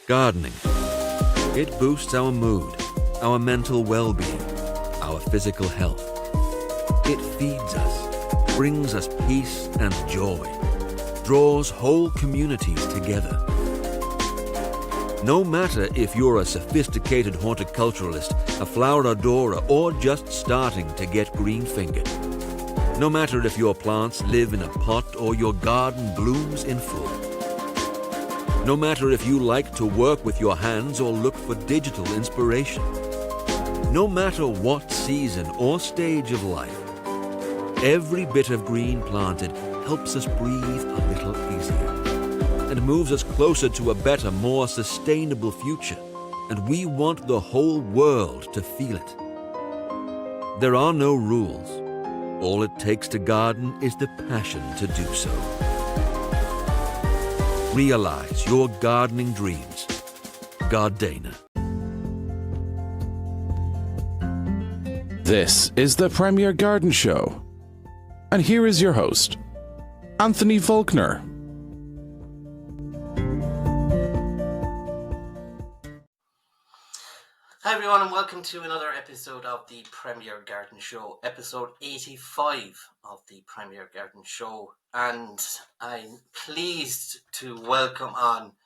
Gardening. It boosts our mood, our mental well-being, our physical health. It feeds us, brings us peace and joy, draws whole communities together. No matter if you're a sophisticated horticulturalist, a flower adorer, or just starting to get green-fingered. No matter if your plants live in a pot or your garden blooms in full. No matter if you like to work with your hands or look for digital inspiration. No matter what season or stage of life, every bit of green planted helps us breathe a little easier and moves us closer to a better, more sustainable future. And we want the whole world to feel it. There are no rules. All it takes to garden is the passion to do so. Realize your gardening dreams. Gardena. This is the Premier Garden Show. And here is your host, Anthony Faulkner. Hi everyone, and welcome to another episode of the Premier Garden Show, episode 85 of the Premier Garden Show. And I'm pleased to welcome on,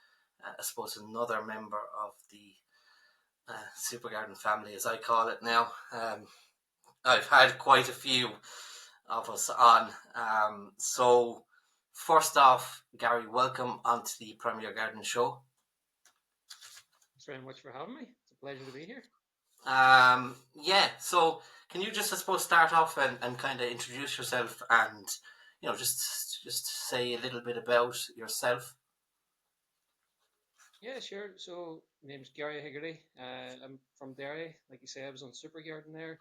I suppose, another member of the Super Garden family, as I call it now. I've had quite a few of us on. So first off, Gary, welcome onto the Premier Garden Show. Thanks very much for having me. It's a pleasure to be here. So can you just, I suppose, start off and kind of introduce yourself and, you know, just say a little bit about yourself? Yeah, sure. So my name's Gary Hegarty. I'm from Derry. Like you say, I was on Super Garden there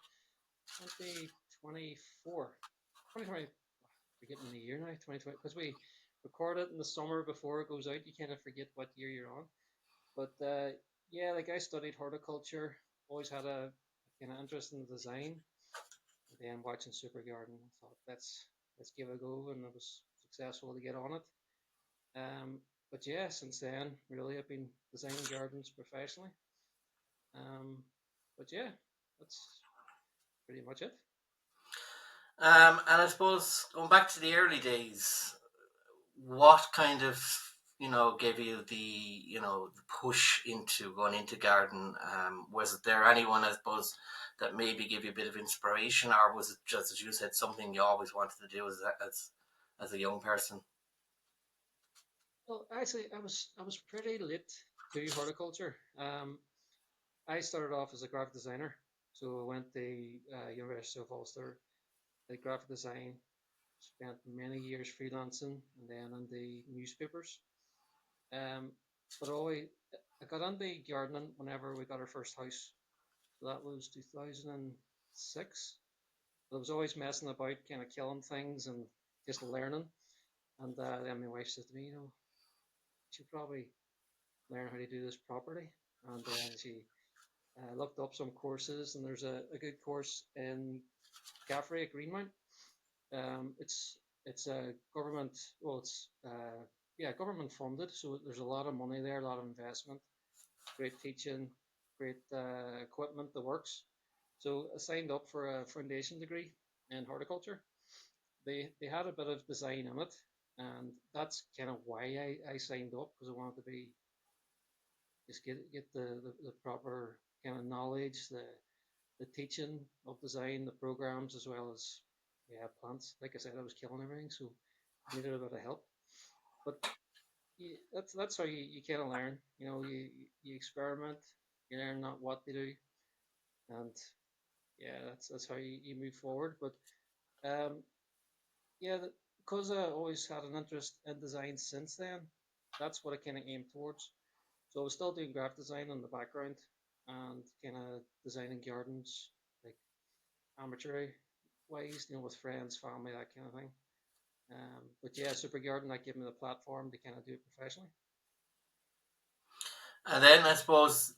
2024. 2020, forgetting the year now, 2020, because we record it in the summer before it goes out. You kind of forget what year you're on. But I studied horticulture, always had a kind of interest in the design. And then watching Super Garden, I thought let's give it a go, and I was successful to get on it. But yeah, since then, really, I've been designing gardens professionally. But yeah, that's pretty much it. And I suppose going back to the early days, what kind of, gave you the push into going into garden? Was there anyone, I suppose, that maybe gave you a bit of inspiration, or was it just, as you said, something you always wanted to do as a young person? Well, actually, I was pretty late to horticulture. I started off as a graphic designer, so I went to University of Ulster, did graphic design, spent many years freelancing, and then in the newspapers. But I got into gardening whenever we got our first house. So that was 2006. But I was always messing about, kind of killing things and just learning. And then my wife said to me, you should probably learn how to do this properly. And then she looked up some courses, and there's a good course in Caffrey at Greenmount. It's a government, government funded, so there's a lot of money there, a lot of investment, great teaching, great equipment, the works. So I signed up for a foundation degree in horticulture. They had a bit of design in it, and that's kind of why I signed up, because I wanted to get the proper kind of knowledge, the teaching of design, the programs, as well as plants. Like I said, I was killing everything, so I needed a bit of help. But that's how you kind of learn. You experiment, you learn not what to do, and that's how you move forward. But because I always had an interest in design since then, that's what I kind of aimed towards. So I was still doing graphic design in the background and kind of designing gardens, like amateur wise, with friends, family, that kind of thing. But yeah, Super Garden, that gave me the platform to kind of do it professionally. And then I suppose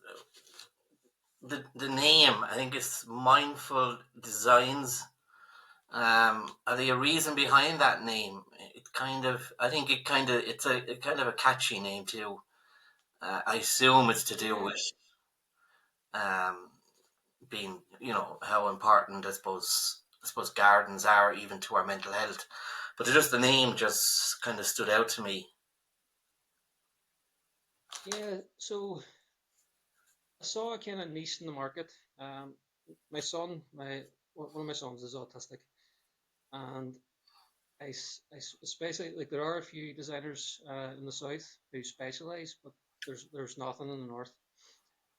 the name, I think it's Mindful Designs. Are there a reason behind that name? It's a kind of a catchy name too. I assume it's to do Yeah, with um, being, how important I suppose gardens are even to our mental health. But just the name just kind of stood out to me. yeah. So I saw a kind of niche in the market. Um, my son, my one of my sons is autistic, and especially like there are a few designers in the south who specialize, but there's nothing in the north,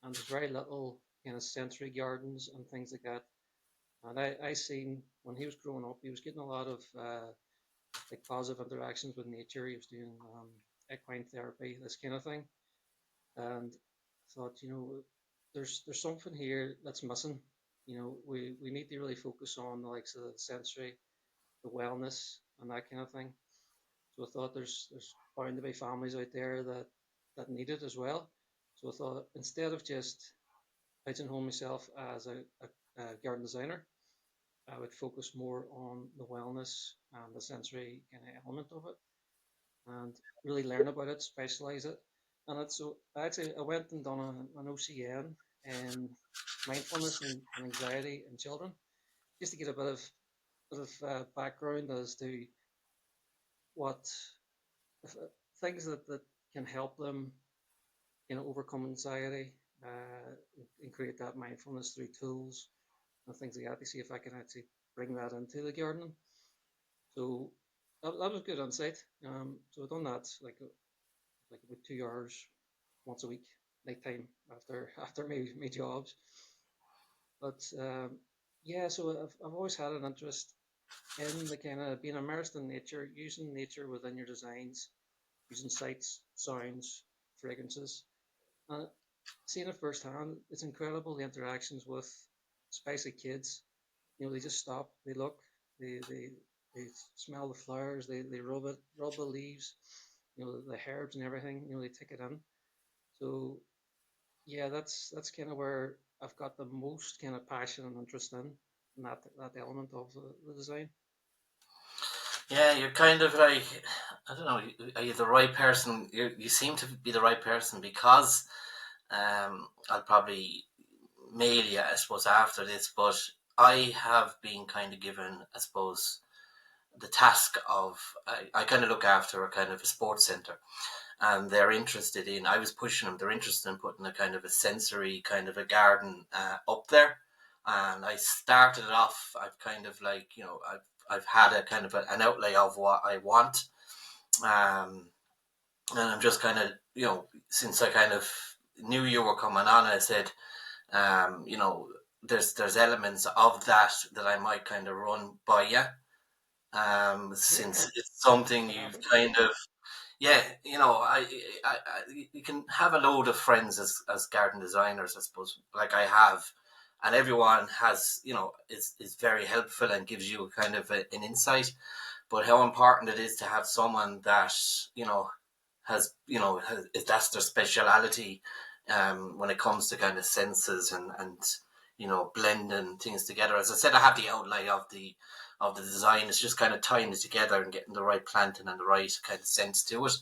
and there's very little kind of sensory gardens and things like that. And I seen when he was growing up, he was getting a lot of like positive interactions with nature. He was doing equine therapy, this kind of thing, and thought, there's something here that's missing. We need to really focus on the likes of the sensory, the wellness, and that kind of thing. So I thought there's bound to be families out there that need it as well. So I thought instead of just pigeonhole myself as a garden designer, I would focus more on the wellness and the sensory kind of element of it, and really learn about it, specialize it. And it's so actually I went and done an OCN in mindfulness and anxiety in children, just to get a bit of background as to what things that can help them, overcome anxiety, uh, and create that mindfulness through tools and things like that to see if I can actually bring that into the gardening. So that was good insight. So I've done that like about 2 hours once a week, nighttime after my jobs. But yeah, so I've always had an interest in the kind of being immersed in nature, using nature within your designs, using sights, sounds, fragrances, and seeing it firsthand. It's incredible the interactions with especially kids. They just stop, they look, they smell the flowers, they rub the leaves, the herbs and everything. They take it in. So yeah, that's kind of where I've got the most kind of passion and interest in that element of the design. Yeah, you're kind of like, I don't know, are you the right person? You seem to be the right person because I'll probably mail you, I suppose, after this, but I have been kind of given, I suppose, the task of, I kind of look after a kind of a sports centre, and they're interested in, I was pushing them, they're interested in putting a kind of a sensory kind of a garden up there. And I started it off, I've kind of like, I've had a kind of an outlay of what I want. Um, and I'm just kind of, since I kind of knew you were coming on, I said, there's elements of that I might kind of run by you, Yeah, since it's something it you've happens. kind of, yeah, you can have a load of friends as garden designers, I suppose, like I have, and everyone has, is very helpful and gives you kind of an insight. But how important it is to have someone that has that's their speciality, when it comes to kind of senses and blending things together. As I said, I have the outlay of the design. It's just kind of tying it together and getting the right planting and the right kind of sense to it.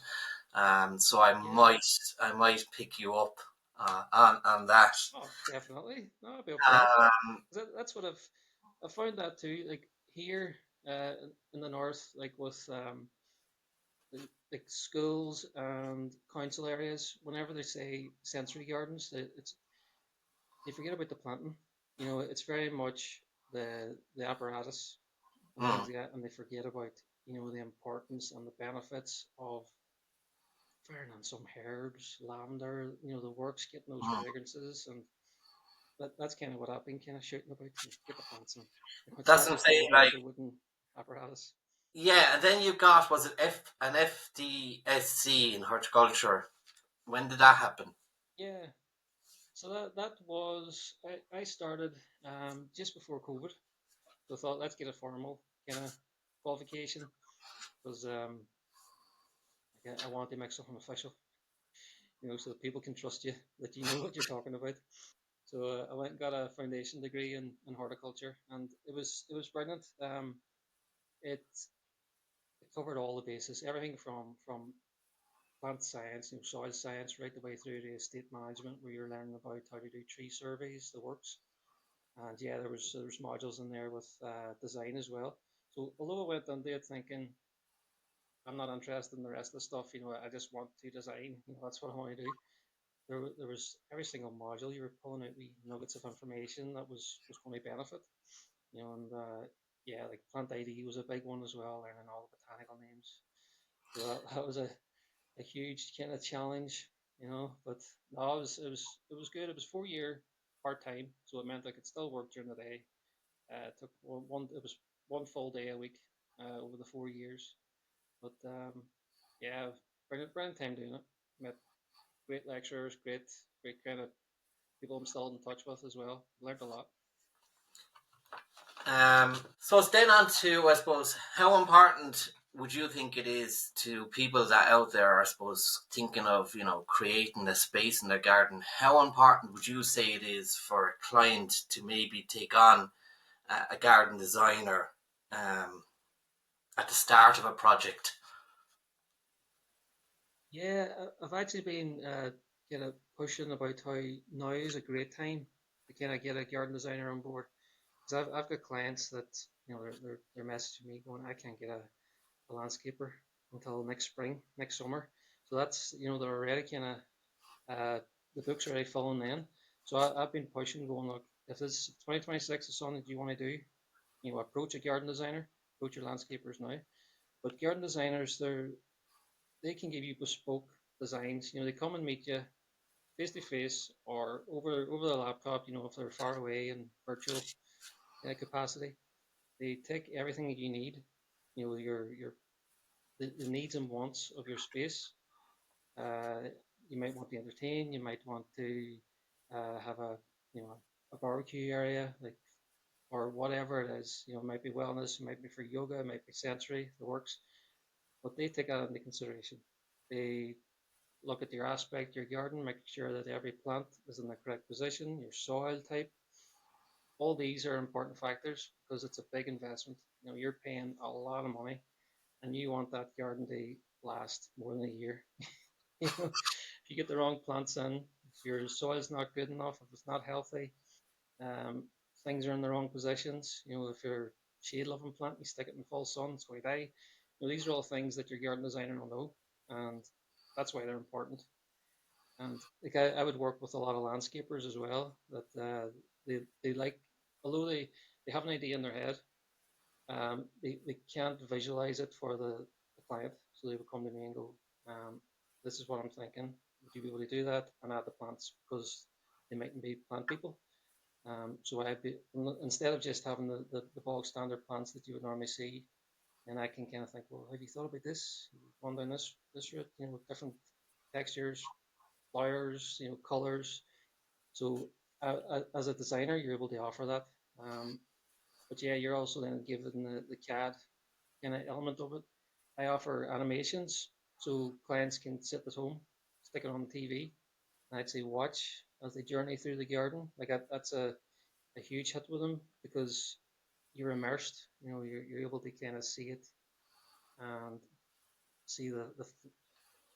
So I Yeah. might I might pick you up on that. Oh, definitely. No, I'll be up for that. Um, That's what I found that too. Like here in the north, like with like schools and council areas, whenever they say sensory gardens, they forget about the planting. It's very much the apparatus and things mm, like that, and they forget about the importance and the benefits of firing on some herbs, lavender. The works getting those mm. fragrances, and that's kind of what I've been kind of shooting about. Get the plants in. It's That's not what I'm just the saying. wood, Like, the wooden apparatus. yeah, and then you got, was it an FDSC in horticulture? When did that happen? Yeah. So that was I started just before COVID. So I thought let's get a formal kind of qualification because I wanted to make something official, so that people can trust you that you know what you're talking about. So I went and got a foundation degree in horticulture, and it was brilliant. It, it covered all the bases, everything from plant science, soil science, right the way through to estate management, where you're learning about how to do tree surveys, the works. And yeah, there was modules in there with design as well. So although I went into it thinking I'm not interested in the rest of the stuff, I just want to design. That's what I want to do. There was every single module you were pulling out wee nuggets of information that was going to benefit. And yeah, like plant ID was a big one as well, learning all the botanical names. So that was a huge kind of challenge. But no, it was good. It was 4 year part time, so it meant I could still work during the day. It took it was one full day a week over the 4 years. But yeah, brilliant time doing it. Met great lecturers, great kind of people I'm still in touch with as well. Learned a lot. So it's then on to, I suppose, how important would you think it is to people that out there are, I suppose, thinking of, creating a space in their garden? How important would you say it is for a client to maybe take on a garden designer at the start of a project? Yeah, I've actually been kind of pushing about how now is a great time to kind of get a garden designer on board. Because I've got clients that they're messaging me going, I can't get a landscaper until next spring, next summer. So that's they're already kind of the book's already fallen then. So I've been pushing, going, look, if this 2026 is something that you want to do, approach a garden designer, approach your landscapers now. But garden designers, they can give you bespoke designs. They come and meet you face to face or over the laptop. If they're far away in virtual capacity, they take everything that you need. Your the needs and wants of your space. Uh, you might want to entertain. You might want to have a barbecue area, like, or whatever it is. It might be wellness, it might be for yoga, it might be sensory, the works. But they take that into consideration. They look at your aspect, your garden, make sure that every plant is in the correct position, your soil type. All these are important factors because it's a big investment. You're paying a lot of money, and you want that garden to last more than a year. If you get the wrong plants in, if your soil's not good enough, if it's not healthy, um, things are in the wrong positions. If you're shade loving plant, you stick it in full sun, it's going to die. These are all things that your garden designer will know, and that's why they're important. And like I would work with a lot of landscapers as well that they like, although they have an idea in their head, they can't visualize it for the client. So they would come to me and go, this is what I'm thinking. Would you be able to do that and add the plants because they mightn't be plant people? So I'd be, instead of just having the bog standard plants that you would normally see, and I can kind of think, well, have you thought about this? Gone down this route, with different textures, flowers, colors. So as a designer, you're able to offer that. But yeah, you're also then given the CAD kind of element of it. I offer animations so clients can sit at home, stick it on the TV, and actually watch as they journey through the garden. Like that's a huge hit with them because you're immersed. You're able to kind of see it and see the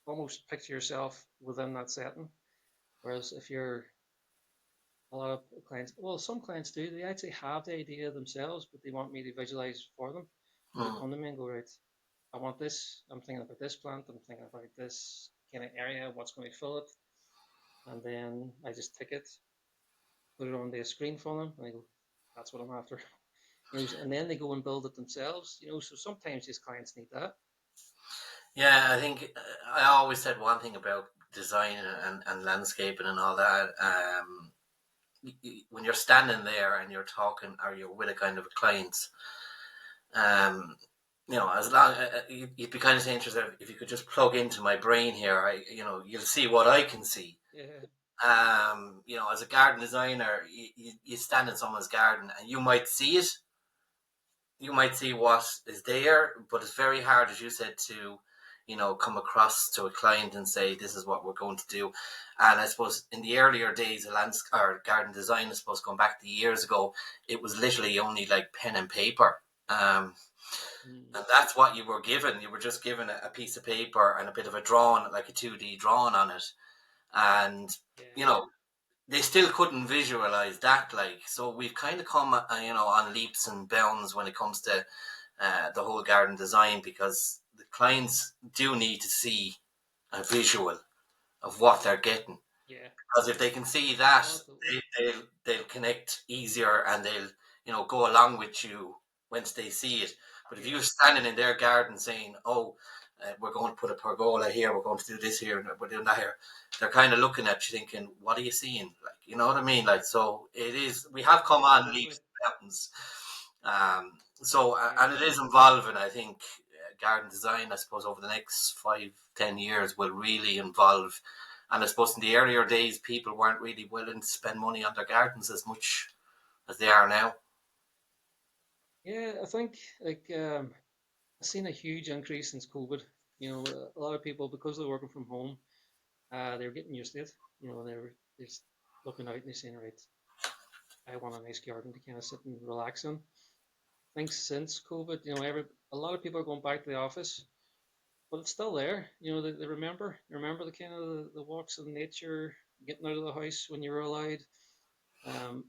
almost picture yourself within that setting. Whereas if you're a lot of clients, well, some clients do. They actually have the idea themselves, but they want me to visualize for them. So they Mm. come to me and go, right, I want this. I'm thinking about this plant. I'm thinking about this kind of area. What's going to fill it? And then I just tick it, put it on the screen for them, and they go, that's what I'm after. And then they go and build it themselves. So sometimes these clients need that. Yeah, I think I always said one thing about design and landscaping and all that. When you're standing there and you're talking or you're with a kind of a client, um, as long you'd be kind of interested if you could just plug into my brain here. You'll see what I can see. Yeah, As a garden designer, you stand in someone's garden and you might see it. You might see what is there, but it's very hard, as you said, to come across to a client and say this is what we're going to do. And I suppose in the earlier days of or garden design, I suppose going back to years ago, it was literally only like pen and paper. And that's what you were given. You were just given a piece of paper and a bit of a drawing, like a 2D drawing on it. And, Yeah. you know, they still couldn't visualize that. Like, so we've kind of come, on leaps and bounds when it comes to the whole garden design, because the clients do need to see a visual of what they're getting. Yeah. Because if they can see that, Oh, totally. they'll connect easier, and they'll go along with you once they see it. But if Yeah. you're standing in their garden saying, "Oh, we're going to put a pergola here, we're going to do this here, and we're doing that here," they're kind of looking at you thinking, "What are you seeing?" Like, you know what I mean? Like, so it is. We have come Yeah, on totally. leaps and mountains. Yeah. And it is involving. I think garden design, I suppose, over the next 5, 10 years will really involve. And I suppose in the earlier days, people weren't really willing to spend money on their gardens as much as they are now. Yeah, I think like I've seen a huge increase since COVID. You know, a lot of people, because they're working from home, they're getting used to it. You know, they're just looking out and they're saying, right, I want a nice garden to kind of sit and relax in. I think since COVID, you know, a lot of people are going back to the office, but it's still there. You know, they remember the kind of the walks in nature, getting out of the house when you were allowed. Um,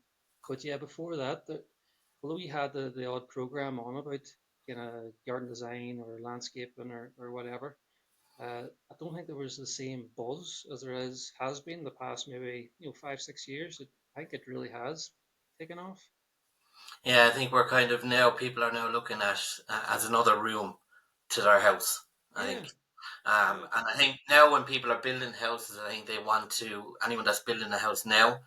but yeah, before that, although we had the odd program on about kind of garden design or landscaping or whatever, I don't think there was the same buzz as there has been the past maybe 5 6 years. I think it really has taken off. Yeah, I think we're kind of now, people are now looking at as another room to their house, I Yeah, think. yeah, And I think now when people are building houses, I think they want to, anyone that's building a house now,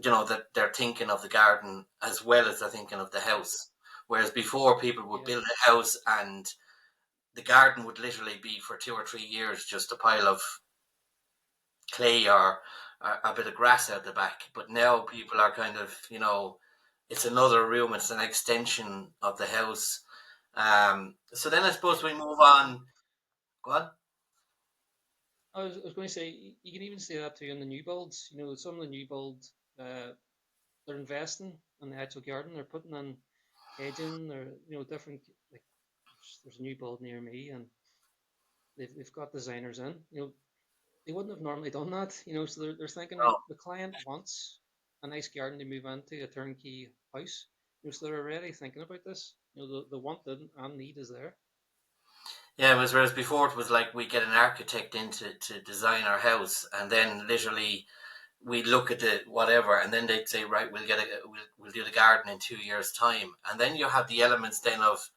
that they're thinking of the garden as well as they're thinking of the house. Whereas before, people would yeah, build a house and the garden would literally be for 2 or 3 years just a pile of clay or a bit of grass out the back. But now people are kind of, it's another room, it's an extension of the house. So then I suppose yeah. we move on. Go on. I was going to say you can even see that too in the new builds. You know, some of the new builds, they're investing in the actual garden. They're putting in hedging. They're different. Like there's a new build near me, and they've got designers in. You know, they wouldn't have normally done that. You know, so they're thinking, right, Oh. the client wants a nice garden to move into, a turnkey house. You know, so they're already thinking about this. You know, the want and need is there. Yeah, it was, whereas before it was like we get an architect in to design our house, and then literally we look at the whatever, and then they'd say, right, we'll do the garden in 2 years' time, and then you have the elements then of,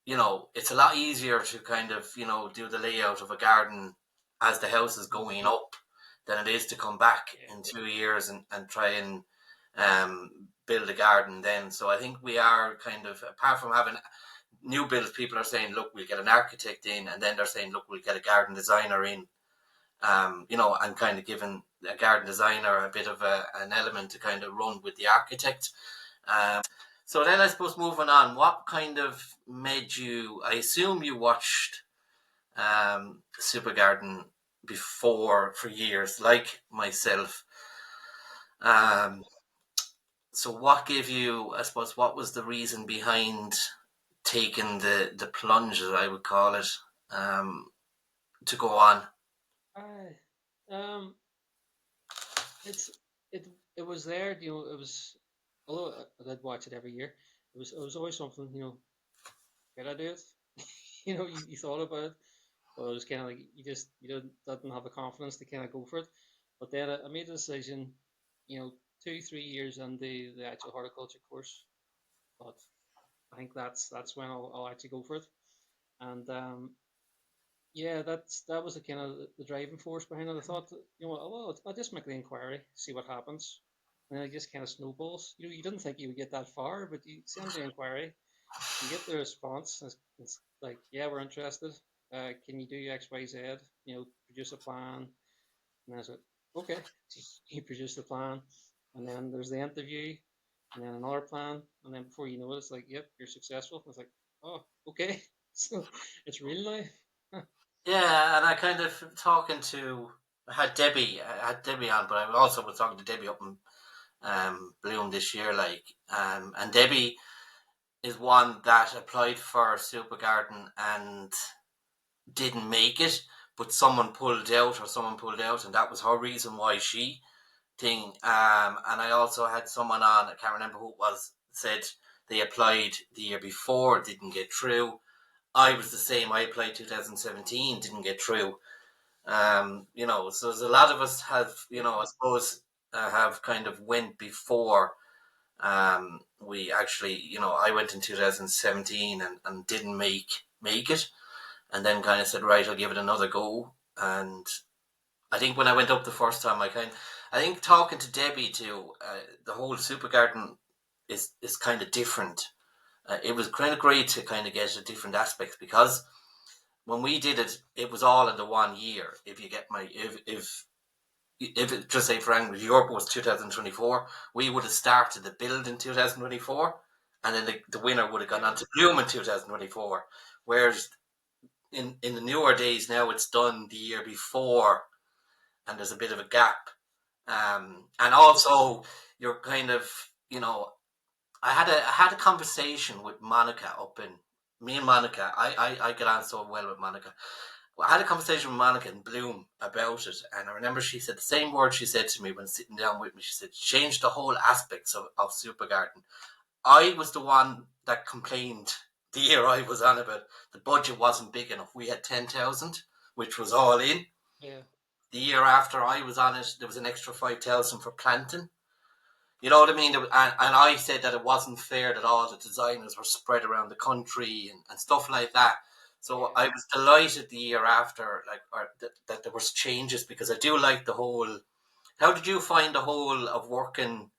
it's a lot easier to kind of, do the layout of a garden as the house is Mm. going up than it is to come back Yeah, in 2 years and try and build a garden then. So I think we are kind of, apart from having new builds, people are saying, look, we'll get an architect in, and then they're saying, look, we'll get a garden designer in, and kind of giving a garden designer a bit of an element to kind of run with the architect. So then I suppose moving on, what kind of made you, I assume you watched Super Garden before for years, like myself. Um, so what gave you, I suppose, what was the reason behind taking the plunge, as I would call it, um, to go on? I um, it's it it was there. You know, it was although I did watch it every year. It was always something. You know, could I do it? You thought about it, but it was kind of like you didn't have the confidence to kind of go for it. But then I made a decision. 2 3 years into the actual horticulture course, but I think that's when I'll actually go for it. And yeah, that was the kind of the driving force behind it. I thought, well, I'll just make the inquiry, see what happens, and then it just kind of snowballs. You didn't think you would get that far, but you send the inquiry, you get the response. It's like, yeah, we're interested. Can you do X, Y, Z? Produce a plan. And I said, okay. You produce the plan, and then there's the interview, and then another plan, and then before you know it, it's like, yep, you're successful. It's like, oh, okay. So it's real life. Yeah, and I kind of talking to, I had Debbie on, but I also was talking to Debbie up in Bloom this year, like, and Debbie, is one that applied for Super Garden and didn't make it, but someone pulled out, and that was her reason why she thing. And I also had someone on, I can't remember who it was, said they applied the year before, didn't get through. I was the same. I applied 2017, didn't get through. So there's a lot of us have, I suppose, have kind of went before. We actually, I went in 2017 and didn't make it, and then kind of said, right, I'll give it another go. And I think when I went up the first time, I think talking to Debbie too, the whole Super Garden is kind of different. It was kind of great to kind of get a different aspects, because when we did it, it was all in the 1 year. If you get my if it, just say for example, Europe was 2024, we would have started the build in 2024, and then the winner would have gone on to bloom in 2024. Whereas in the newer days now, it's done the year before, and there's a bit of a gap. And also, you're kind of, I had a conversation with Monica up in me and Monica. I get on so well with Monica. Well, I had a conversation with Monica in Bloom about it, and I remember she said the same word she said to me when sitting down with me. She said, change the whole aspects of Super Garden. I was the one that complained the year I was on about the budget wasn't big enough. We had 10,000, which was all in. Yeah. The year after I was on it, there was an extra 5,000 for planting. You know what I mean? And I said that it wasn't fair that all the designers were spread around the country and stuff like that. So I was delighted the year after, that there was changes, because I do like the whole. How did you find the whole of working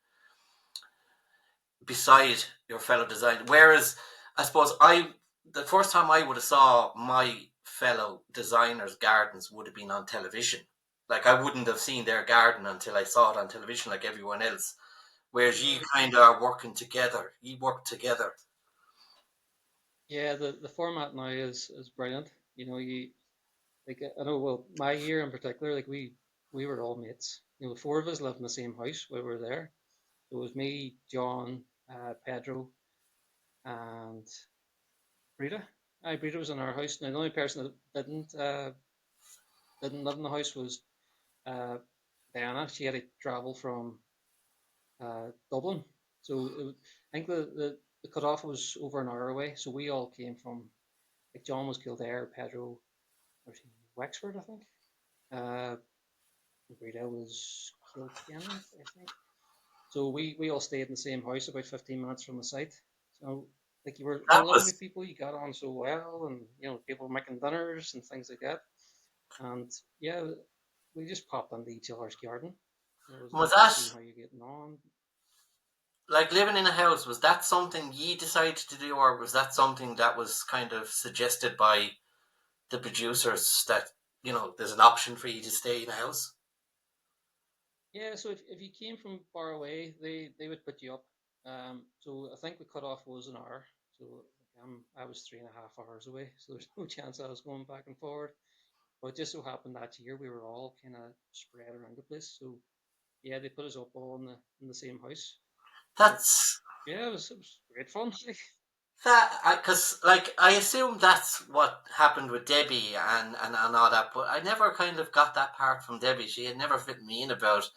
beside your fellow designer? Whereas I suppose the first time I would have saw my fellow designers' gardens would have been on television. Like, I wouldn't have seen their garden until I saw it on television, like everyone else. Whereas you kind of are working together. You work together. Yeah, the format now is brilliant. You like I know, well, my year in particular, like we were all mates. Four of us lived in the same house while we were there. So it was me, John, Pedro, and Brita. Brita was in our house. Now the only person that didn't live in the house was uh, Diana. She had to travel from Dublin. So I think the cutoff was over an hour away. So we all came from, like, John was Kildare, Pedro was Wexford, I think. Uh, Brita was Kilkenny, I think. So we all stayed in the same house, about 15 minutes from the site. So, like, you That were living was with people, you got on so well, and people were making dinners and things like that. And yeah, we just popped into each other's garden. It was was nice to that see how you're getting on. like living in a house? Was that something you decided to do, or was that something that was kind of suggested by the producers, that there's an option for you to stay in a house? Yeah, so if you came from far away, they would put you up. So I think the cutoff was an hour. So I was 3.5 hours away, so there's no chance I was going back and forward. But it just so happened that year we were all kind of spread around the place. So yeah, they put us up all in the same house. But That's yeah, it was great fun. that because like I assume that's what happened with Debbie and all that, but I never kind of got that part from Debbie. She had never fit me in about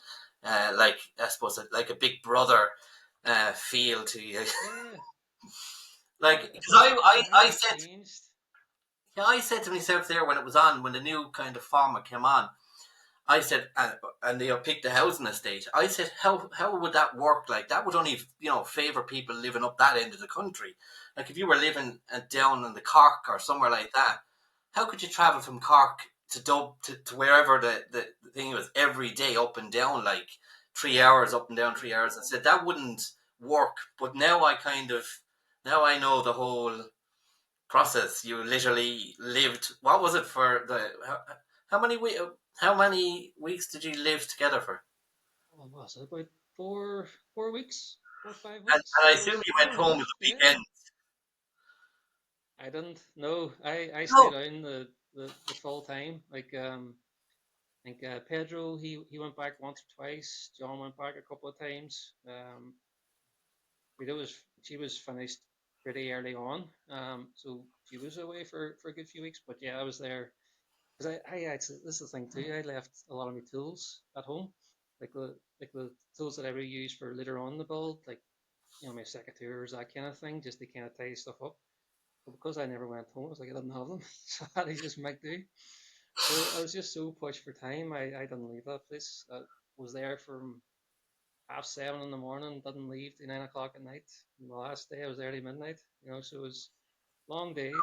like, I suppose, like a big brother feel to you. Yeah, Like, I because think the I mindset said, changed. yeah, I said to myself there when it was on, when the new kind of farmer came on, I said, and they picked the housing estate. I said, how would that work? Like, that would only favor people living up that end of the country. Like, if you were living down in the Cork or somewhere like that, how could you travel from Cork to to wherever the thing was every day up and down, like 3 hours up and down, 3 hours? I said that wouldn't work. But now I know the whole process. You literally lived. What was it for the? How many How many weeks did you live together for? What was it? About 4 weeks, 4 or 5 And weeks. I So it assume was you went quite a home bit. at the Yeah. weekend. I didn't. No, I stayed No, on the full time. Like, I think Pedro, he went back once or twice. John went back a couple of times. Rita was she was finished. pretty early on. So she was away for a good few weeks, but yeah, I was there because I actually, this is the thing too. I left a lot of my tools at home, like the tools that I would use for later on in the build, like my secateurs, that kind of thing, just to kind of tie stuff up. But because I never went home, it was like I didn't have them, so I had to just make do. So I was just so pushed for time. I didn't leave that place. I was there from 7:30 in the morning, didn't leave till 9 o'clock at night. And the last day I was there till midnight. So it was long days.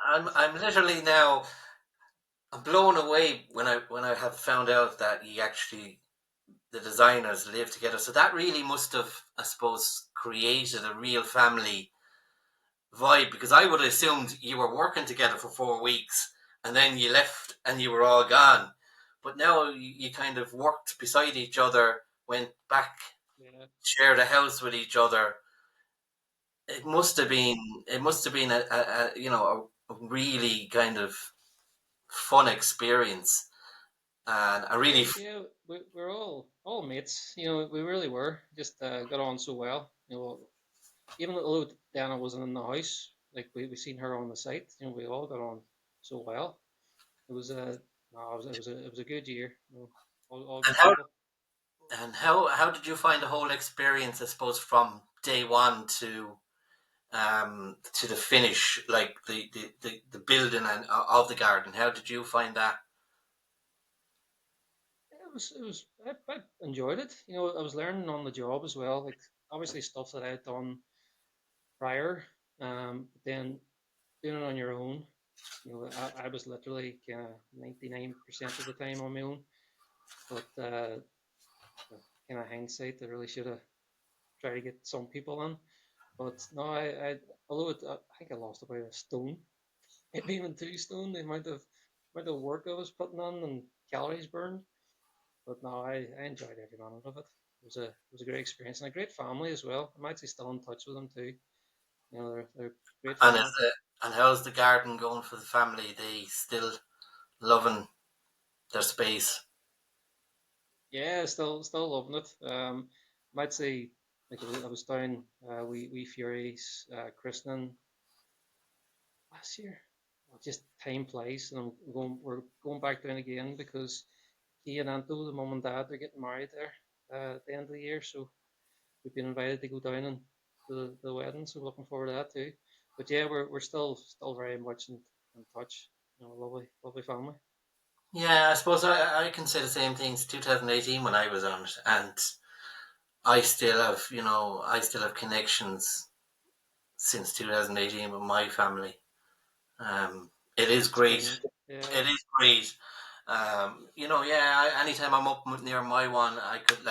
I'm literally now, I'm blown away when I have found out that you actually, the designers live together. So that really must have, I suppose, created a real family vibe, because I would have assumed you were working together for 4 weeks and then you left and you were all gone. But now you kind of worked beside each other, went back, Yeah, shared a house with each other. It must have been a really kind of fun experience, and I yeah, really yeah. We're all mates. We really were. Just got on so well. Even though Dana wasn't in the house, like we seen her on the site. We all got on so well. It was a no, it was a good year. All and good people. how did you find the whole experience? I suppose from day one to the finish, like the building and of the garden. How did you find that? I enjoyed it. I was learning on the job as well. Like obviously stuff that I had done prior, but then doing it on your own. I was literally kind of 99% of the time on my own. But kind of hindsight, I really should have tried to get some people in. But no, although I think I lost about a stone, maybe even 2 stone, the amount of work I was putting on and calories burned. But no, I enjoyed every minute of it. It was a great experience and a great family as well. I'm actually still in touch with them too. They're a great And is family. and how's the garden going for the family? They still loving their space? Yeah, still loving it. Might say like I was down we Furies christening last year. Well, just time flies, and we're going back down again because he and Anto, the mum and dad, they're getting married there at the end of the year. So we've been invited to go down and the wedding. So looking forward to that too. But yeah, we're still very much in touch. Lovely family. Yeah, I suppose I can say the same things. 2018 when I was on it, and I still have connections since 2018 with my family. It is It's great. brilliant. Yeah, It is great. Yeah. Anytime I'm up near my one, I could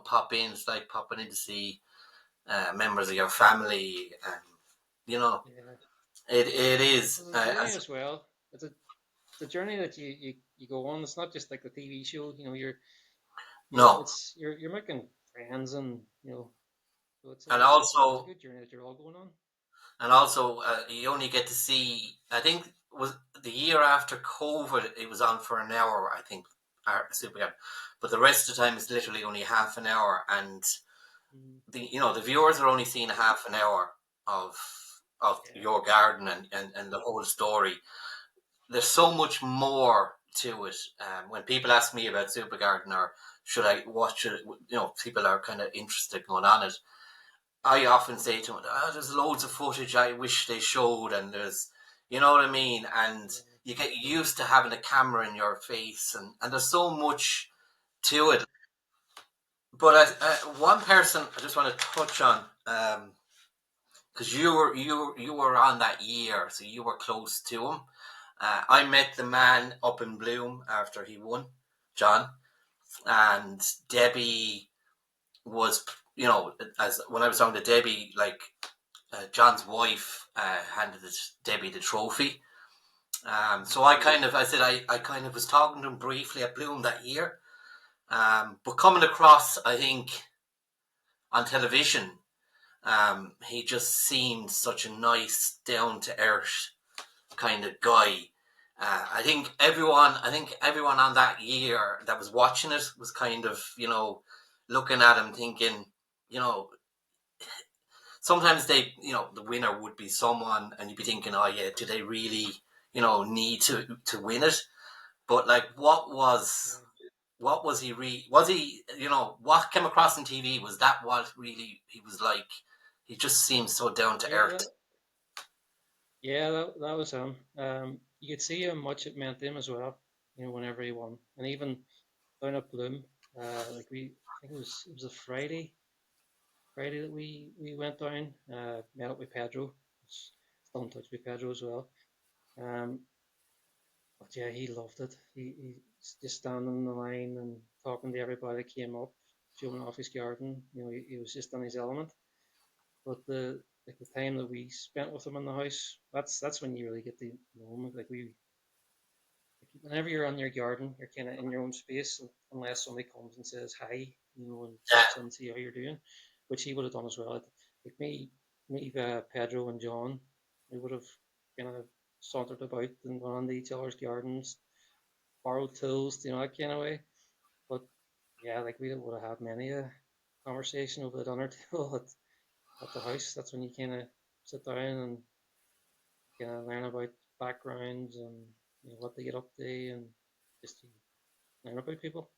pop in. It's like popping in to see members of your family, and you know, yeah. it is. Well, the journey as well. It's a journey that you go on. It's not just like the TV show. No, You're making friends and so it's and it's it's a it's a also good journey that you're all going on. you only get to see. I think it was the year after COVID. It was on for an hour. I think Super, but the rest of the time it's literally only half an hour, and Mm, the viewers are only seeing half an hour of yeah, your garden and the whole story. There's so much more to it. When people ask me about Super Garden or should I watch it, people are kind of interested going on it. I often say to them, there's loads of footage I wish they showed, and you know what I mean? And yeah. you get used to having a camera in your face, and there's so much to it. But one person I just want to touch on, because you were on that year, so you were close to him. I met the man up in Bloom after he won, John, and Debbie was, as when I was talking to Debbie, like John's wife handed Debbie the trophy. So I said I kind of was talking to him briefly at Bloom that year, but coming across, I think on television, he just seemed such a nice, down to earth kind of guy. I think everyone on that year that was watching it was kind of looking at him thinking, you know sometimes they, the winner would be someone, and you'd be thinking, oh yeah, do they really, need to win it? But like, what was he was he, what came across on TV, was that what really he was like? He just seems so down to Yeah, earth. that was him. You could see how much it meant to him as well. Whenever he won, and even down at Bloom, like I think it was a Friday that we went down. Met up with Pedro. Still in touch with Pedro as well. Um, but yeah, he loved it. He's just standing in the line and talking to everybody that came up, showing off his garden. He was just in his element. But the time that we spent with him in the house, that's when you really get to know him. Whenever you're on your garden, you're kind of in your own space, unless somebody comes and says hi, and Yeah, checks in and see how you're doing, which he would have done as well. Like Pedro, and John, we would have kind of sauntered about and gone into each other's gardens, borrowed tools, that kind of way. But yeah, like we would have had many a conversation over the dinner table at the house. That's when you kind of sit down and kind of learn about backgrounds and what they get up to, and just to learn about people.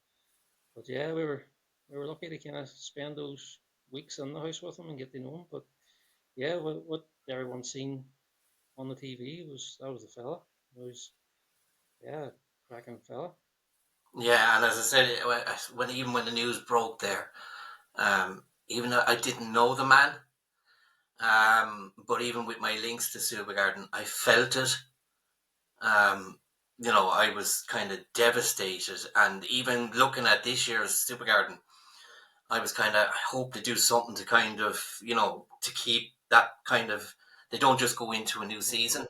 But yeah, we were lucky to kind of spend those weeks in the house with them and get to know them. But yeah, what everyone's seen on the TV was the fella. It was, yeah, cracking fella. yeah. And as I said, even when the news broke there, even though I didn't know the man, but even with my links to Supergarden, I felt it. Um, I was kind of devastated, and even looking at this year's Supergarden, I was kind of, I hope to do something to kind of, to keep that kind of, they don't just go into a new season.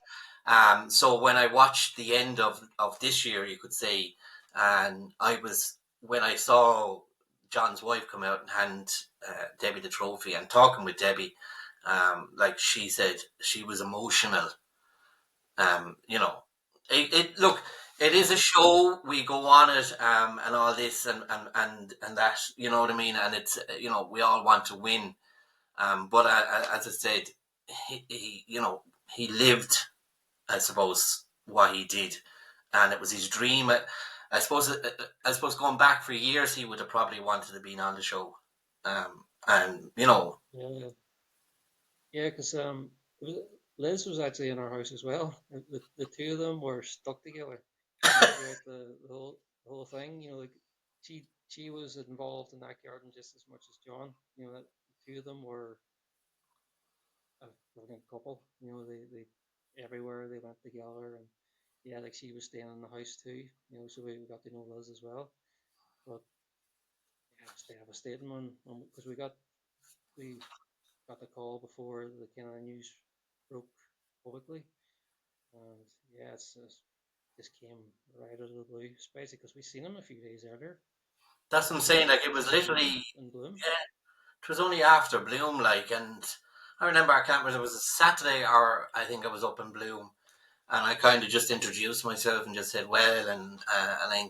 So when I watched the end of this year, you could say, and when I saw John's wife come out and hand Debbie the trophy, and talking with Debbie, like she said, she was emotional. You know, look, it is a show. We go on it, and all this, and that. You know what I mean? And it's, we all want to win. But as I said, he lived, I suppose, what he did, and it was his dream. I suppose going back for years, he would have probably wanted to be on the show. And Yeah, yeah, because Liz was actually in our house as well. The two of them were stuck together, throughout the whole thing. Like she was involved in that garden just as much as John. That the two of them were a brilliant couple. They everywhere they went together, and yeah, like she was staying in the house too. So we got to know Liz as well. But yeah, it was devastating because we got the call before the kind of news broke publicly, and yeah, it's just came right out of the blue, especially because we seen him a few days earlier. that's what I'm saying. Like, it was literally, In Bloom. yeah, it was only after Bloom, like, and I remember, I can't remember, it was a Saturday, or I think I was up in Bloom, and I kind of just introduced myself and just said, well, and I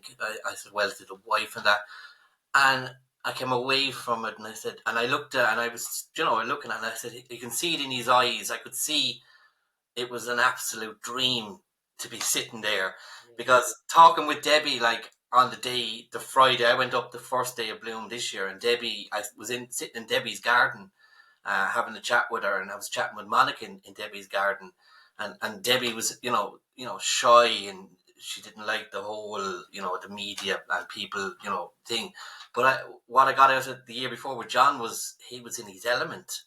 said, well, to the wife and that, and I came away from it, and I said, and I looked at, and I was, looking at it, and I said, you can see it in his eyes. I could see it was an absolute dream to be sitting there, Yeah, because talking with Debbie, like, on the Friday, I went up the first day of Bloom this year, and Debbie, I was sitting in Debbie's garden, having a chat with her, and I was chatting with Monica in Debbie's garden, and Debbie was, shy, and she didn't like the whole, the media and people, thing. But what I got out of the year before with John was, he was in his element.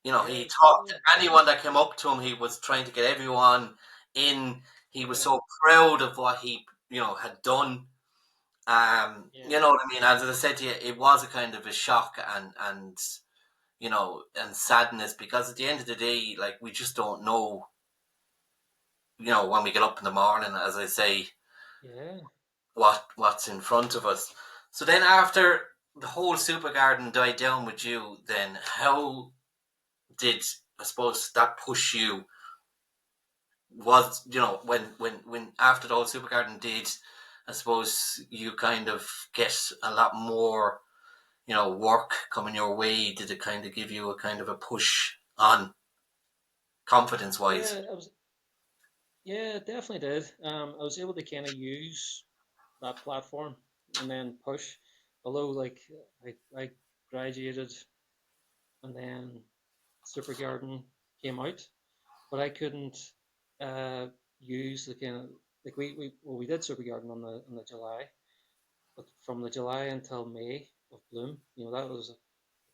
yeah, He talked absolutely. to anyone that came up to him. He was trying to get everyone in. He was Yeah, so proud of what he, had done. yeah, You know what I mean? As I said to you, it was a kind of a shock, and sadness, because at the end of the day, like, we just don't know, when we get up in the morning, as I say, yeah, what's in front of us. So then, after the whole Super Garden died down with you, then how did, I suppose, that push you? Was, when after the whole Super Garden did, I suppose you kind of get a lot more, work coming your way? Did it kind of give you a kind of a push on confidence wise? Yeah, yeah, it definitely did. I was able to kind of use that platform and then push. Although, like, I graduated and then Super Garden came out, but I couldn't uh, use the kind of like we did Super Garden on the July, but from the July until May of Bloom, that was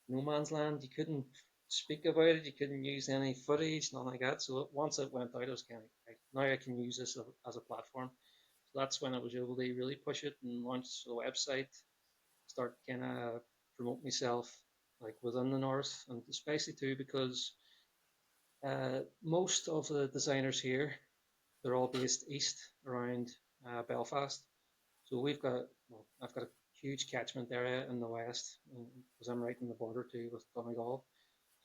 no man's land. You couldn't speak about it. You couldn't use any footage, nothing like that. So once it went out, I was kind of like, now I can use this as a platform. So that's when I was able to really push it and launch the website, start kind of promote myself like within the north, and especially too because most of the designers here, they're all based east around Belfast. So I've got a huge catchment area in the west because I'm right in the border too with Donegal.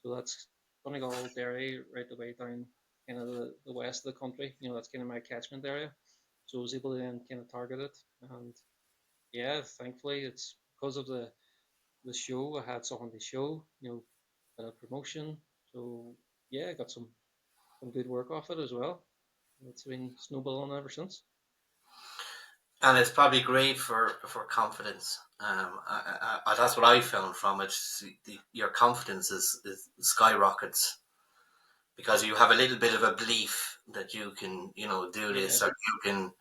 So that's Donegal, Derry, right the way down kind of the west of the country. That's kind of my catchment area. So I was able to then kind of target it. And yeah, thankfully it's because of the show. I had something to show, bit of promotion. So yeah, I got some good work off it as well. It's been snowballing ever since. And it's probably great for confidence. That's what I found from it. Your confidence is skyrockets because you have a little bit of a belief that you can, do Yeah, this, or you can,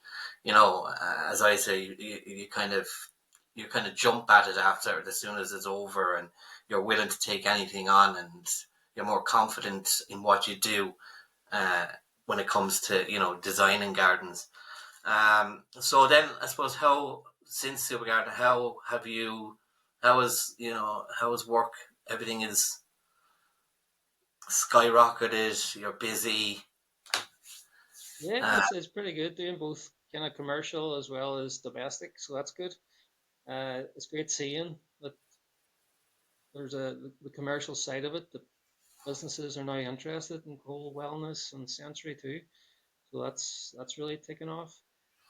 as I say, you kind of jump at it after as soon as it's over, and you're willing to take anything on, and you're more confident in what you do uh, when it comes to designing gardens. So then I suppose how since Super Garden, how is work? Everything is skyrocketed. You're busy. yeah, Uh, it's pretty good doing both kind of commercial as well as domestic, so that's good. It's great seeing that there's the commercial side of it. The businesses are now interested in whole wellness and sensory too, so that's really taken off.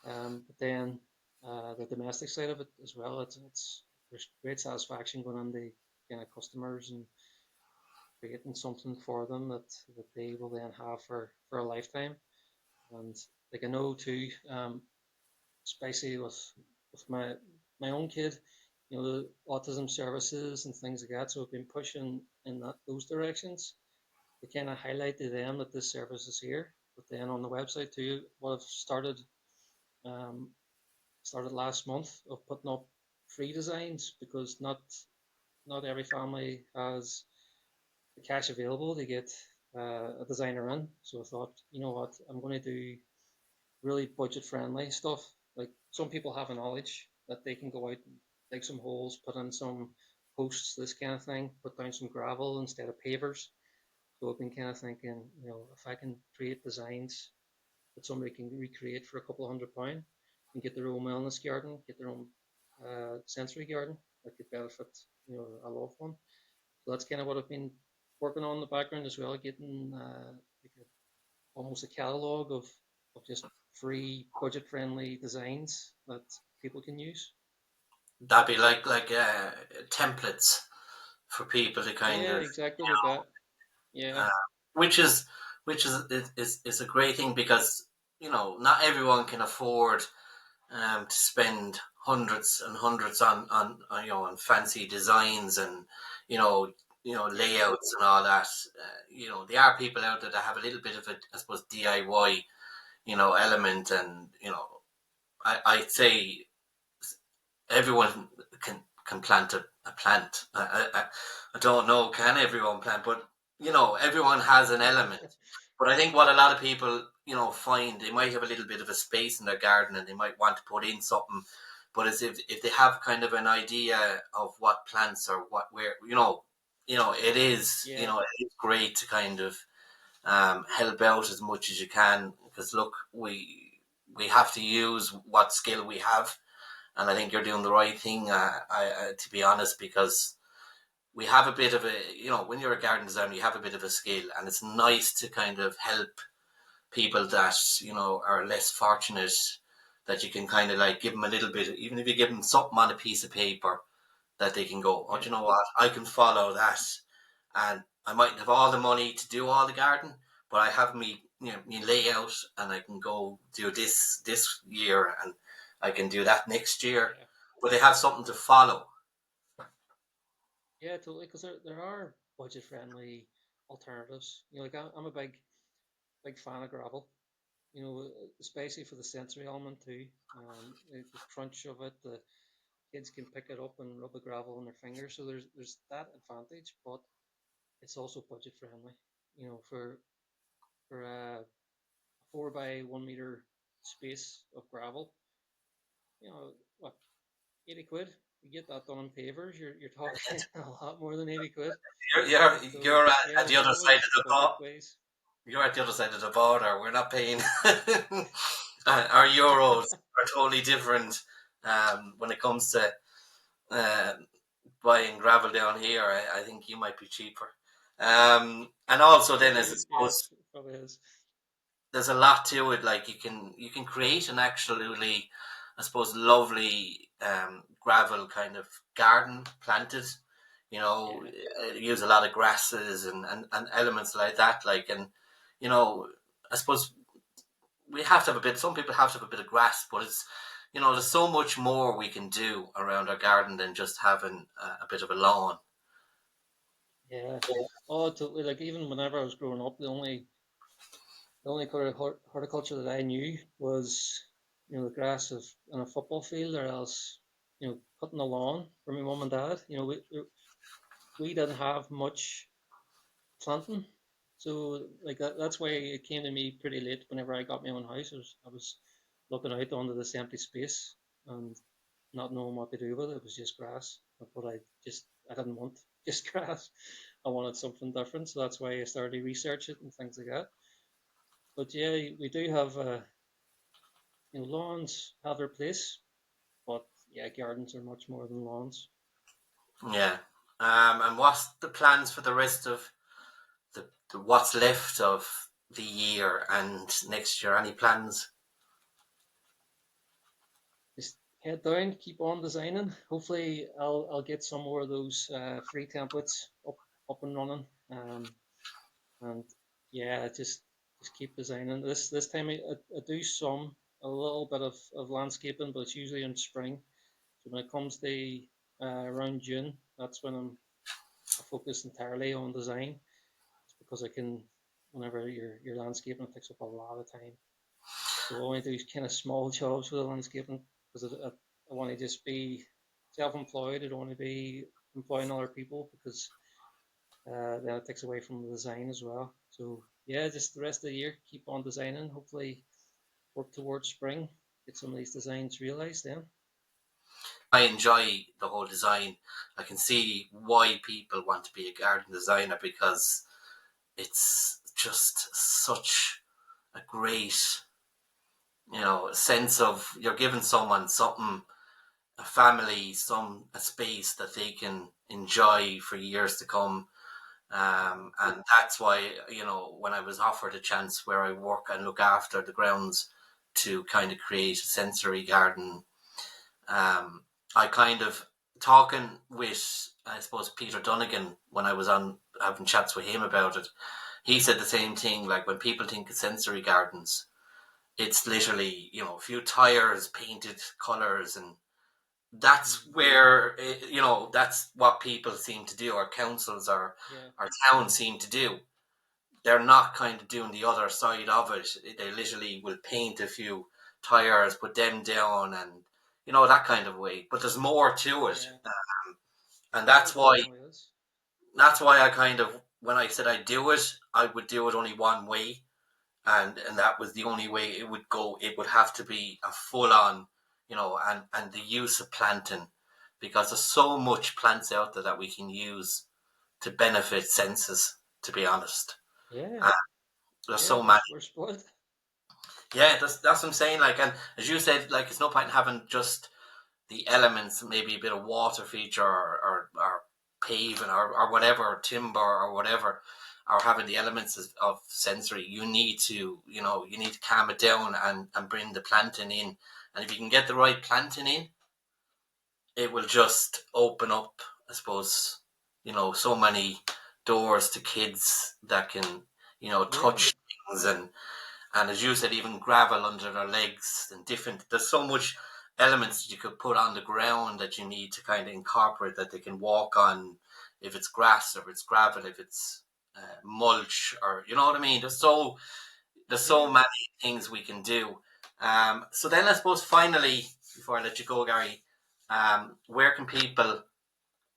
But then the domestic side of it as well, it's there's great satisfaction going on the kind of customers and creating something for them that they will then have for a lifetime. And like I know too, especially with my own kid, the autism services and things like that. So I've been pushing in those directions to kind of highlight to them that this service is here. But then on the website too, what I've um, started last month of putting up free designs because not every family has the cash available to get a designer in. So I thought, you know what, I'm going to do really budget friendly stuff. Like some people have a knowledge that they can go out and dig some holes, put in some posts, this kind of thing, put down some gravel instead of pavers. So I've been kind of thinking, if I can create designs that somebody can recreate for a couple of £100 and get their own wellness garden, get their own sensory garden that could benefit, a loved one. So that's kind of what I've been working on in the background as well, getting like almost a catalog of just free budget friendly designs that people can use. that'd be like templates for people to kind Yeah, of, exactly like that. Yeah, uh, which is which is a great thing because not everyone can afford to spend hundreds and hundreds on on fancy designs and you know layouts and all that. There are people out there that have a little bit of a, I suppose, DIY element, and I'd say everyone can plant a plant. I don't know, can everyone plant? But everyone has an element. But I think what a lot of people find, they might have a little bit of a space in their garden and they might want to put in something. But as if they have kind of an idea of what plants or what where it is yeah, it is great to kind of help out as much as you can, because look, we have to use what skill we have, and I think you're doing the right thing. To be honest, because we have a bit of a, when you're a garden designer, you have a bit of a skill, and it's nice to kind of help people that are less fortunate. That you can kind of like give them a little bit, even if you give them something on a piece of paper, that they can go, oh, do you know what? I can follow that, and I mightn't have all the money to do all the garden, but I have me layout, and I can go do this year, and I can do that next year. Yeah. But they have something to follow. Yeah, totally. Because there are budget friendly alternatives. Like I'm a big fan of gravel. Especially for the sensory element too. The crunch of it, the kids can pick it up and rub the gravel on their fingers. So there's that advantage, but it's also budget friendly. For a 4 by 1 meter space of gravel, what, 80 quid? You get that done in pavers, you're talking a lot more than 80 quid. You're So yeah, at the there's other side of always the budget board. ways. You're at the other side of the border. We're not paying. Our euros are totally different when it comes to uh, buying gravel down here. I think you might be cheaper. And also then, as I Yeah, suppose, probably is. there's a lot to it. Like you can create an absolutely, I suppose, lovely gravel kind of garden planted. Yeah, Use a lot of grasses and elements like that. Like, and you know, I suppose we have to have a bit. Some people have to have a bit of grass, but it's there's so much more we can do around our garden than just having a bit of a lawn. yeah. Oh, totally. Like even whenever I was growing up, the only kind of horticulture that I knew was, the grass of on a football field, or else, cutting the lawn for my mum and dad. We didn't have much planting, so like that's why it came to me pretty late. Whenever I got my own house, I was looking out onto this empty space and not knowing what to do with it. It was just grass, but I didn't want just grass. I wanted something different, so that's why I started to research it and things like that. But yeah, we do have lawns have their place, but yeah, gardens are much more than lawns. Yeah. And what's the plans for the rest of the what's left of the year and next year? Any plans? Just head down, keep on designing. Hopefully, I'll get some more of those free templates up and running. And yeah, just keep designing. This time I do a little bit of landscaping, but it's usually in spring. So when it comes to around June, that's when I focus entirely on design. It's because I can, whenever you're landscaping, it takes up a lot of time. So I only do kind of small jobs with the landscaping because I want to just be self-employed. I don't want to be employing other people because then it takes away from the design as well. So yeah, just the rest of the year, keep on designing. Hopefully, work towards spring, get some of these designs realized. Then. I enjoy the whole design. I can see why people want to be a garden designer because it's just such a great, sense of you're giving someone something, a family, a space that they can enjoy for years to come. And that's why, when I was offered a chance where I work and look after the grounds to kind of create a sensory garden, I kind of talking with, I suppose, Peter Dunnigan when I was on having chats with him about it. He said the same thing. Like when people think of sensory gardens, it's literally a few tires, painted colors, and that's where that's what people seem to do. Our councils, Yeah, our towns seem to do. They're not kind of doing the other side of it. They literally will paint a few tires, put them down, and that kind of way. But there's more to it, yeah, and yeah. It that's why definitely is. I kind of, when I said I'd do it, I would do it only one way, and that was the only way it would go. It would have to be a full on, and the use of planting, because there's so much plants out there that we can use to benefit senses. To be honest, Yeah, uh, there's yeah. so We're many. we're spoiled. Yeah, that's what I'm saying. Like, and as you said, like it's no point in having just the elements, maybe a bit of water feature or paving or whatever, or timber or whatever, or having the elements of sensory. You need to calm it down and bring the planting in. And if you can get the right planting in, it will just open up, I suppose, so many doors to kids that can, touch things, and as you said, even gravel under their legs and there's so much elements that you could put on the ground that you need to kind of incorporate that they can walk on, if it's grass or if it's gravel, if it's mulch, or you know what I mean. There's so many things we can do. So then I suppose finally, before I let you go, Gary, where can people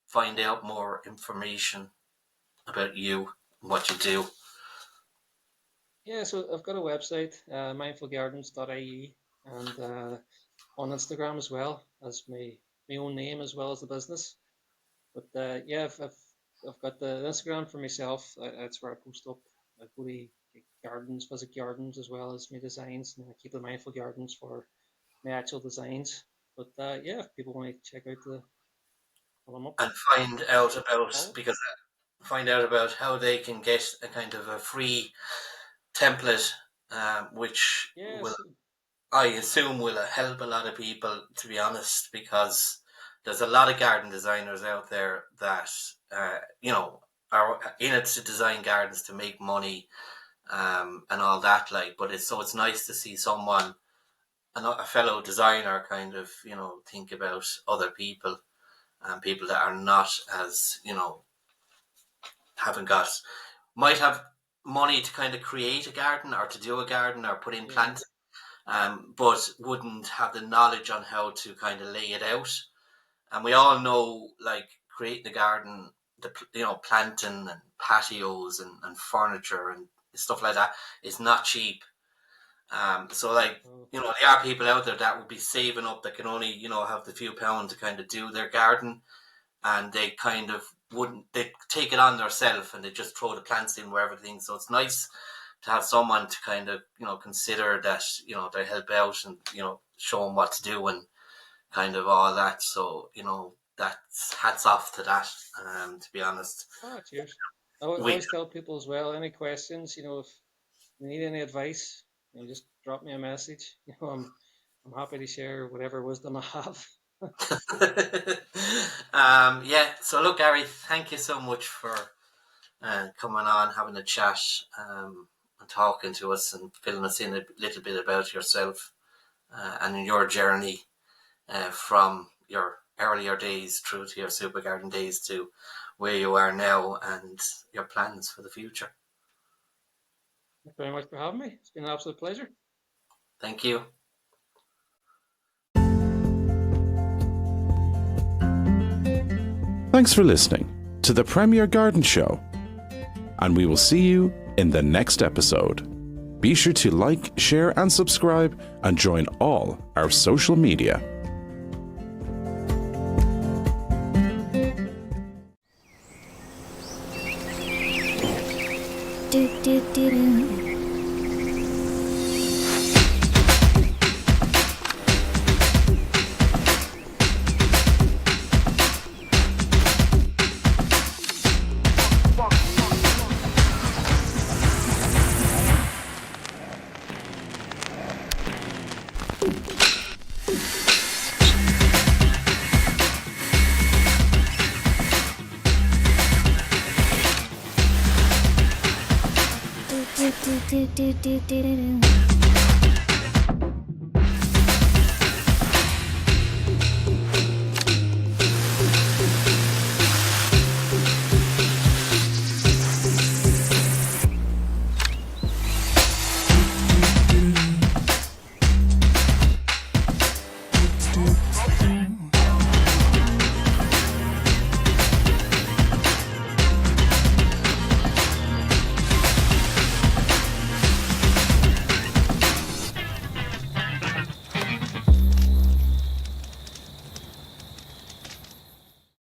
find out more information about you and what you do? Yeah, so I've got a website, mindfulgardens.ie, and on Instagram as well as my own name as well as the business. But yeah, I've got the Instagram for myself. That's where I post up. I go to gardens, visit gardens as well as my designs, and I keep the mindful gardens for my actual designs. But yeah, if people want to check out pull them up, And find out about how they can get a kind of a free template, which will, yes, I assume, will help a lot of people, to be honest, because there's a lot of garden designers out there that are in it to design gardens to make money, and all that. But it's nice to see someone, a fellow designer, kind of think about other people, and people that are not as haven't got might have money to kind of create a garden or to do a garden or put in yeah, plants, but wouldn't have the knowledge on how to kind of lay it out. And we all know, like, creating a garden, planting and patios and furniture and stuff like that is not cheap. So, like, oh, there are people out there that would be saving up, that can only, have the few pounds to kind of do their garden, and they kind of wouldn't, they take it on themselves and they just throw the plants in where everything. So it's nice to have someone to kind of, consider that, they help out and, show them what to do and kind of all that. So, that's hats off to that, to be honest. cheers. I We always tell people as well, any questions, if you need any advice, just drop me a message. I'm happy to share whatever wisdom I have. yeah, so look, Gary, thank you so much for coming on, having a chat, and talking to us and filling us in a little bit about yourself, and your journey, from your earlier days through to your super garden days to where you are now and your plans for the future. Thank you very much for having me. It's been an absolute pleasure. Thank you. Thanks for listening to the Premier Garden Show, and we will see you in the next episode. Be sure to like, share, and subscribe, and join all our social media. Do, do, do, do. Do, do, do, do, do, do, do.